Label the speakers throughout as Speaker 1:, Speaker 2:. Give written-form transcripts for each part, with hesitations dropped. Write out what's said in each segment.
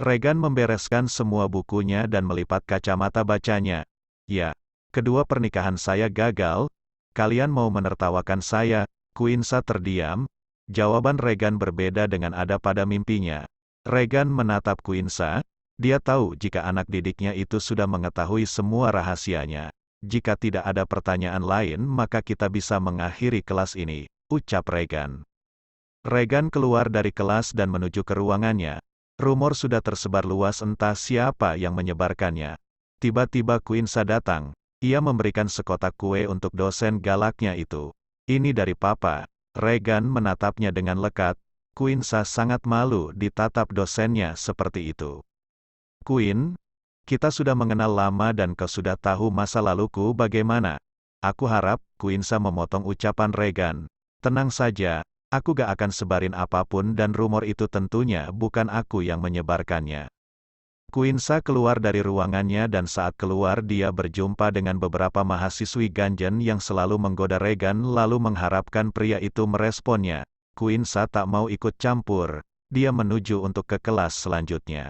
Speaker 1: Regan membereskan semua bukunya dan melipat kacamata bacanya. Ya, kedua pernikahan saya gagal. Kalian mau menertawakan saya? Quinsa terdiam. Jawaban Regan berbeda dengan ada pada mimpinya. Regan menatap Quinsa. Dia tahu jika anak didiknya itu sudah mengetahui semua rahasianya. Jika tidak ada pertanyaan lain maka kita bisa mengakhiri kelas ini, ucap Regan. Regan keluar dari kelas dan menuju ke ruangannya. Rumor sudah tersebar luas entah siapa yang menyebarkannya. Tiba-tiba Quinsa datang. Ia memberikan sekotak kue untuk dosen galaknya itu. Ini dari papa. Regan menatapnya dengan lekat. Quinsa sangat malu ditatap dosennya seperti itu. Queen, kita sudah mengenal lama dan kau sudah tahu masa laluku bagaimana. Aku harap, Quinsa memotong ucapan Regan. Tenang saja. Aku gak akan sebarin apapun dan rumor itu tentunya bukan aku yang menyebarkannya. Quinsa keluar dari ruangannya dan saat keluar dia berjumpa dengan beberapa mahasiswi ganjen yang selalu menggoda Regan lalu mengharapkan pria itu meresponnya. Quinsa tak mau ikut campur, dia menuju untuk ke kelas selanjutnya.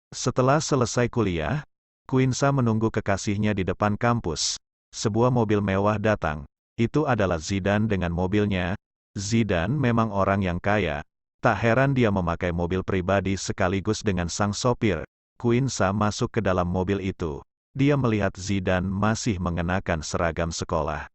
Speaker 1: Setelah selesai kuliah, Quinsa menunggu kekasihnya di depan kampus. Sebuah mobil mewah datang. Itu adalah Zidane dengan mobilnya. Zidane memang orang yang kaya. Tak heran dia memakai mobil pribadi sekaligus dengan sang sopir. Quinsa masuk ke dalam mobil itu. Dia melihat Zidane masih mengenakan seragam sekolah.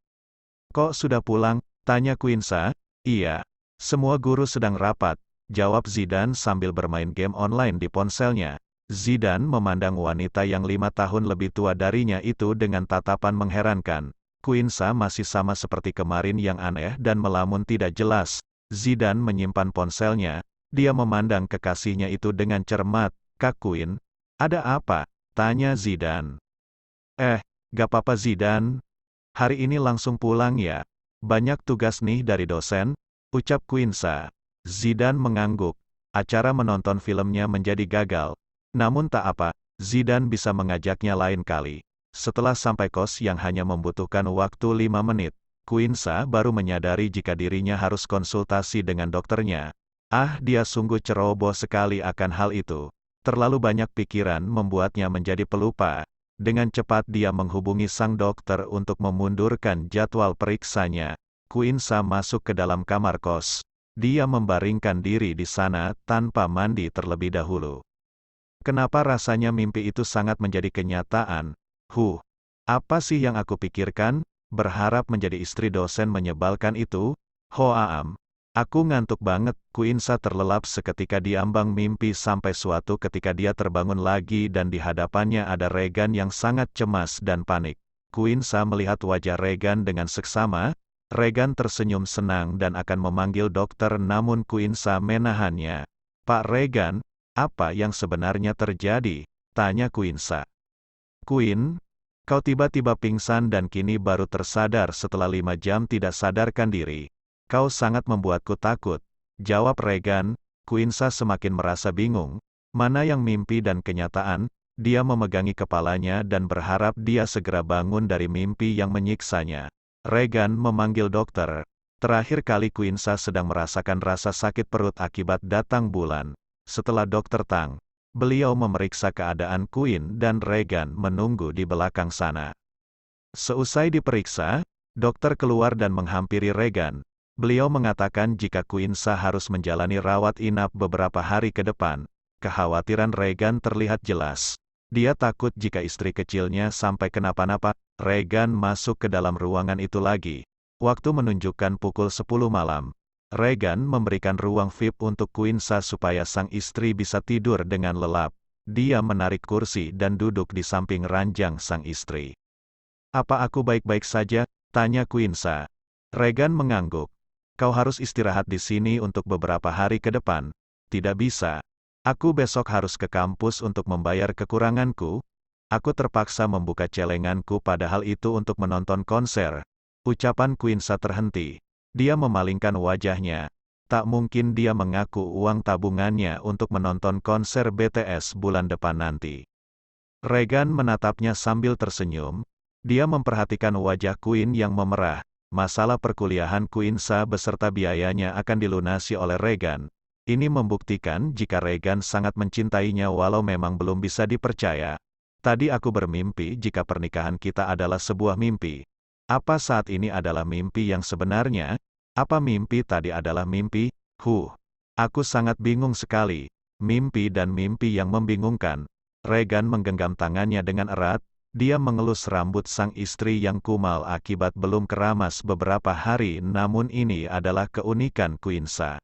Speaker 1: Kok sudah pulang? Tanya Quinsa. Iya. Semua guru sedang rapat, jawab Zidane sambil bermain game online di ponselnya. Zidane memandang wanita yang 5 tahun lebih tua darinya itu dengan tatapan mengherankan. Quinsa masih sama seperti kemarin yang aneh dan melamun tidak jelas. Zidane menyimpan ponselnya. Dia memandang kekasihnya itu dengan cermat. Kak Queen, ada apa? Tanya Zidane. Gak apa-apa Zidane. Hari ini langsung pulang ya. Banyak tugas nih dari dosen, ucap Quinsa. Zidane mengangguk. Acara menonton filmnya menjadi gagal. Namun tak apa, Zidane bisa mengajaknya lain kali. Setelah sampai kos yang hanya membutuhkan waktu 5 menit, Quinsa baru menyadari jika dirinya harus konsultasi dengan dokternya. Dia sungguh ceroboh sekali akan hal itu. Terlalu banyak pikiran membuatnya menjadi pelupa. Dengan cepat dia menghubungi sang dokter untuk memundurkan jadwal periksanya. Quinsa masuk ke dalam kamar kos. Dia membaringkan diri di sana tanpa mandi terlebih dahulu. Kenapa rasanya mimpi itu sangat menjadi kenyataan? Apa sih yang aku pikirkan? Berharap menjadi istri dosen menyebalkan itu? Aku ngantuk banget. Quinsa terlelap seketika di ambang mimpi sampai suatu ketika dia terbangun lagi dan di hadapannya ada Regan yang sangat cemas dan panik. Quinsa melihat wajah Regan dengan seksama. Regan tersenyum senang dan akan memanggil dokter namun Quinsa menahannya. Pak Regan, apa yang sebenarnya terjadi? Tanya Quinsa. Queen, kau tiba-tiba pingsan dan kini baru tersadar setelah 5 jam tidak sadarkan diri. Kau sangat membuatku takut. Jawab Regan. Quinsa semakin merasa bingung. Mana yang mimpi dan kenyataan? Dia memegangi kepalanya dan berharap dia segera bangun dari mimpi yang menyiksanya. Regan memanggil dokter. Terakhir kali Quinsa sedang merasakan rasa sakit perut akibat datang bulan. Setelah dokter Tang, beliau memeriksa keadaan Queen dan Regan menunggu di belakang sana. Seusai diperiksa, dokter keluar dan menghampiri Regan. Beliau mengatakan jika Quinsa harus menjalani rawat inap beberapa hari ke depan. Kekhawatiran Regan terlihat jelas. Dia takut jika istri kecilnya sampai kenapa-napa. Regan masuk ke dalam ruangan itu lagi. Waktu menunjukkan pukul 10 malam. Regan memberikan ruang VIP untuk Quinsa supaya sang istri bisa tidur dengan lelap. Dia menarik kursi dan duduk di samping ranjang sang istri. Apa aku baik-baik saja? Tanya Quinsa. Regan mengangguk. Kau harus istirahat di sini untuk beberapa hari ke depan. Tidak bisa. Aku besok harus ke kampus untuk membayar kekuranganku. Aku terpaksa membuka celenganku padahal itu untuk menonton konser. Ucapan Quinsa terhenti. Dia memalingkan wajahnya. Tak mungkin dia mengaku uang tabungannya untuk menonton konser BTS bulan depan nanti. Regan menatapnya sambil tersenyum. Dia memperhatikan wajah Queen yang memerah. Masalah perkuliahan Quinsa beserta biayanya akan dilunasi oleh Regan. Ini membuktikan jika Regan sangat mencintainya walau memang belum bisa dipercaya. Tadi aku bermimpi jika pernikahan kita adalah sebuah mimpi. Apa saat ini adalah mimpi yang sebenarnya? Apa mimpi tadi adalah mimpi? Aku sangat bingung sekali. Mimpi dan mimpi yang membingungkan. Regan menggenggam tangannya dengan erat. Dia mengelus rambut sang istri yang kumal akibat belum keramas beberapa hari, namun ini adalah keunikan Quinsa.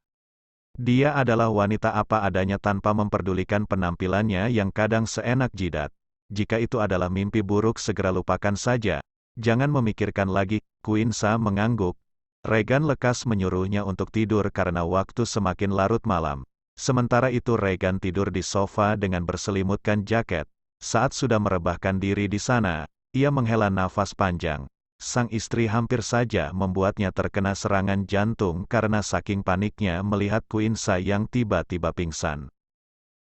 Speaker 1: Dia adalah wanita apa adanya tanpa memperdulikan penampilannya yang kadang seenak jidat. Jika itu adalah mimpi buruk, segera lupakan saja. Jangan memikirkan lagi, Quinsa mengangguk. Regan lekas menyuruhnya untuk tidur karena waktu semakin larut malam. Sementara itu Regan tidur di sofa dengan berselimutkan jaket. Saat sudah merebahkan diri di sana, ia menghela nafas panjang. Sang istri hampir saja membuatnya terkena serangan jantung karena saking paniknya melihat Quinsa yang tiba-tiba pingsan.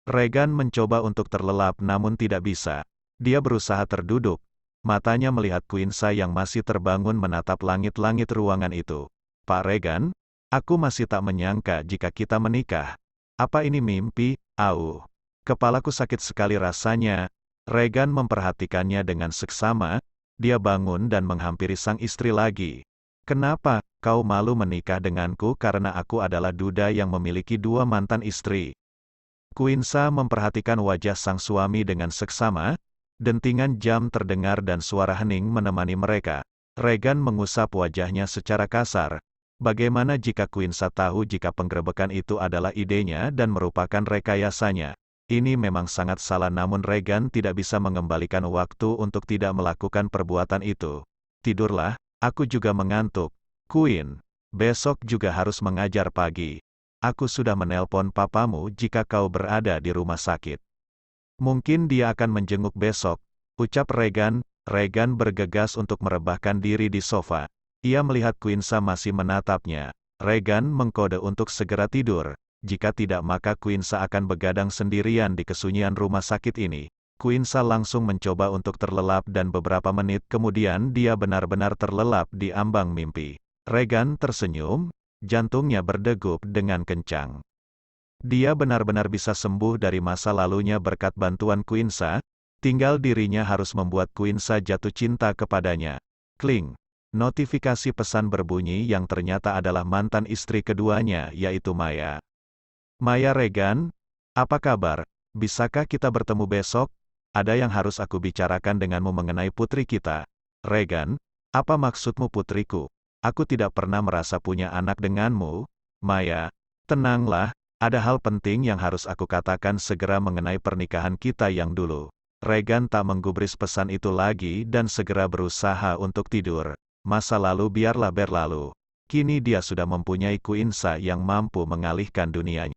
Speaker 1: Regan mencoba untuk terlelap namun tidak bisa. Dia berusaha terduduk. Matanya melihat Quinsa yang masih terbangun menatap langit-langit ruangan itu. Pak Regan, aku masih tak menyangka jika kita menikah. Apa ini mimpi? Kepalaku sakit sekali rasanya. Regan memperhatikannya dengan seksama. Dia bangun dan menghampiri sang istri lagi. Kenapa, kau malu menikah denganku karena aku adalah duda yang memiliki 2 mantan istri? Quinsa memperhatikan wajah sang suami dengan seksama. Dentingan jam terdengar dan suara hening menemani mereka. Regan mengusap wajahnya secara kasar. Bagaimana jika Quinsa tahu jika penggerebekan itu adalah idenya dan merupakan rekayasanya? Ini memang sangat salah, namun Regan tidak bisa mengembalikan waktu untuk tidak melakukan perbuatan itu. Tidurlah, aku juga mengantuk. Queen, besok juga harus mengajar pagi. Aku sudah menelpon papamu jika kau berada di rumah sakit. Mungkin dia akan menjenguk besok, ucap Regan. Regan bergegas untuk merebahkan diri di sofa. Ia melihat Quinsa masih menatapnya. Regan mengkode untuk segera tidur. Jika tidak maka Quinsa akan begadang sendirian di kesunyian rumah sakit ini. Quinsa langsung mencoba untuk terlelap dan beberapa menit kemudian dia benar-benar terlelap di ambang mimpi. Regan tersenyum, jantungnya berdegup dengan kencang. Dia benar-benar bisa sembuh dari masa lalunya berkat bantuan Quinsa, tinggal dirinya harus membuat Quinsa jatuh cinta kepadanya. Kling. Notifikasi pesan berbunyi yang ternyata adalah mantan istri keduanya, yaitu Maya. Maya, Regan, apa kabar? Bisakah kita bertemu besok? Ada yang harus aku bicarakan denganmu mengenai putri kita. Regan, apa maksudmu putriku? Aku tidak pernah merasa punya anak denganmu. Maya, tenanglah, ada hal penting yang harus aku katakan segera mengenai pernikahan kita yang dulu. Regan tak menggubris pesan itu lagi dan segera berusaha untuk tidur. Masa lalu biarlah berlalu. Kini dia sudah mempunyai Quinsa yang mampu mengalihkan dunianya.